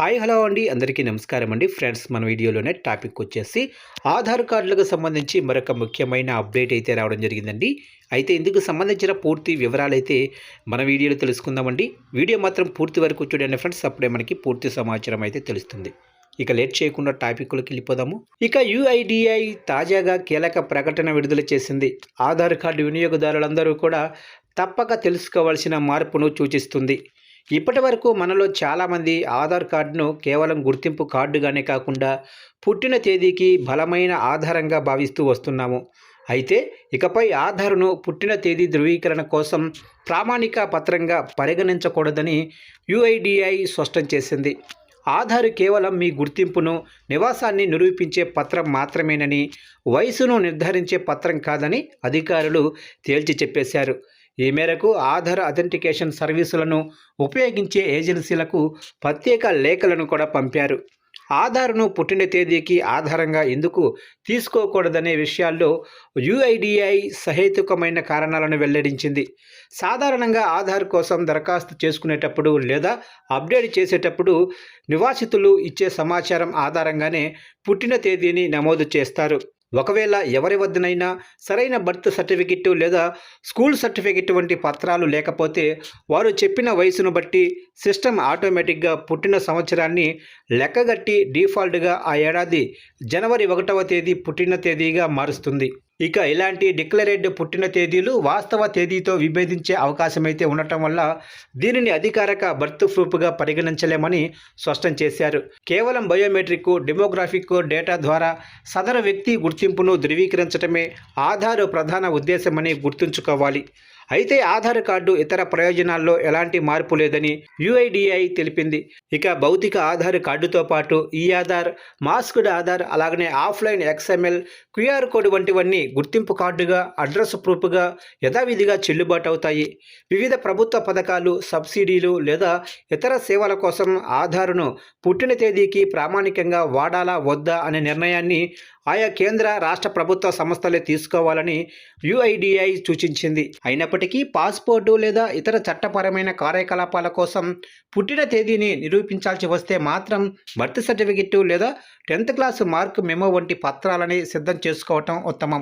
Hi hello అండి, అందరికీ నమస్కారం అండి. ఫ్రెండ్స్, మన వీడియోలోనే టాపిక్ వచ్చేసి ఆధార్ కార్డులకు సంబంధించి మరొక ముఖ్యమైన అప్డేట్ అయితే రావడం జరిగిందండి. అయితే ఇందుకు సంబంధించిన పూర్తి వివరాలు అయితే మన వీడియోలో తెలుసుకుందామండి. వీడియో మాత్రం పూర్తి వరకు చూడండి ఫ్రెండ్స్, అప్పుడే మనకి పూర్తి సమాచారం అయితే తెలుస్తుంది. ఇక లేట్ చేయకుండా టాపిక్లోకి వెళ్ళిపోదాము. ఇక యుఐడిఐ తాజాగా కీలక ప్రకటన విడుదల చేసింది. ఆధార్ కార్డు వినియోగదారులందరూ కూడా తప్పక తెలుసుకోవాల్సిన మార్పును సూచిస్తుంది. ఇప్పటి వరకు మనలో చాలామంది ఆధార్ కార్డును కేవలం గుర్తింపు కార్డుగానే కాకుండా పుట్టిన తేదీకి బలమైన ఆధారంగా భావిస్తూ వస్తున్నాము. అయితే ఇకపై ఆధార్ను పుట్టిన తేదీ ధృవీకరణ కోసం ప్రామాణిక పత్రంగా పరిగణించకూడదని యుఐడిఐ స్పష్టం చేసింది. ఆధార్ కేవలం మీ గుర్తింపును, నివాసాన్ని నిరూపించే పత్రం మాత్రమేనని, వయసును నిర్ధారించే పత్రం కాదని అధికారులు తేల్చి చెప్పేశారు. ఈ మేరకు ఆధార్ అథెంటికేషన్ సర్వీసులను ఉపయోగించే ఏజెన్సీలకు ప్రత్యేక లేఖలను కూడా పంపారు. ఆధార్ను పుట్టిన తేదీకి ఆధారంగా ఎందుకు తీసుకోకూడదనే విషయాల్లో యుఐడిఐ సహేతుకమైన కారణాలను వెల్లడించింది. సాధారణంగా ఆధార్ కోసం దరఖాస్తు చేసుకునేటప్పుడు లేదా అప్డేట్ చేసేటప్పుడు నివాసితులు ఇచ్చే సమాచారం ఆధారంగానే పుట్టిన తేదీని నమోదు చేస్తారు. ఒకవేళ ఎవరి వద్దనైనా సరైన బర్త్ సర్టిఫికెట్ లేదా స్కూల్ సర్టిఫికెట్ వంటి పత్రాలు లేకపోతే వారు చెప్పిన వయసును బట్టి సిస్టమ్ ఆటోమేటిక్గా పుట్టిన సంవత్సరాన్ని లెక్కగట్టి డిఫాల్ట్గా ఆ ఏడాది జనవరి 1వ తేదీ పుట్టిన తేదీగా మారుస్తుంది. ఇక ఇలాంటి డిక్లరేడ్ పుట్టిన తేదీలు వాస్తవ తేదీతో విభేదించే అవకాశమైతే ఉండటం వల్ల దీనిని అధికారిక బర్త్ ప్రూఫ్గా పరిగణించలేమని స్పష్టం చేశారు. కేవలం బయోమెట్రిక్, డెమోగ్రాఫిక్ డేటా ద్వారా సదరు వ్యక్తి గుర్తింపును ధృవీకరించడమే ఆధార్ ప్రధాన ఉద్దేశమని గుర్తుంచుకోవాలి. అయితే ఆధార్ కార్డు ఇతర ప్రయోజనాల్లో ఎలాంటి మార్పు లేదని యుఐడిఐ తెలిపింది. ఇక భౌతిక ఆధార్ కార్డుతో పాటు ఈ ఆధార్, మాస్క్డ్ ఆధార్, అలాగనే ఆఫ్లైన్ XML, QR కోడ్ వంటివన్నీ గుర్తింపు కార్డుగా, అడ్రస్ ప్రూఫ్గా యథావిధిగా చెల్లుబాటు అవుతాయి. వివిధ ప్రభుత్వ పథకాలు, సబ్సిడీలు లేదా ఇతర సేవల కోసం ఆధార్ను పుట్టిన తేదీకి ప్రామాణికంగా వాడాలా వద్దా అనే నిర్ణయాన్ని ఆయా కేంద్ర, రాష్ట్ర ప్రభుత్వ సంస్థలే తీసుకోవాలని యుఐడిఐ సూచించింది. అయినప్పటికీ పాస్పోర్టు లేదా ఇతర చట్టపరమైన కార్యకలాపాల కోసం పుట్టిన తేదీని నిరూపించాల్సి వస్తే మాత్రం బర్త్ సర్టిఫికెట్ లేదా 10th క్లాస్ మార్క్ మెమో వంటి పత్రాలని సిద్ధం చేసుకోవటం ఉత్తమం.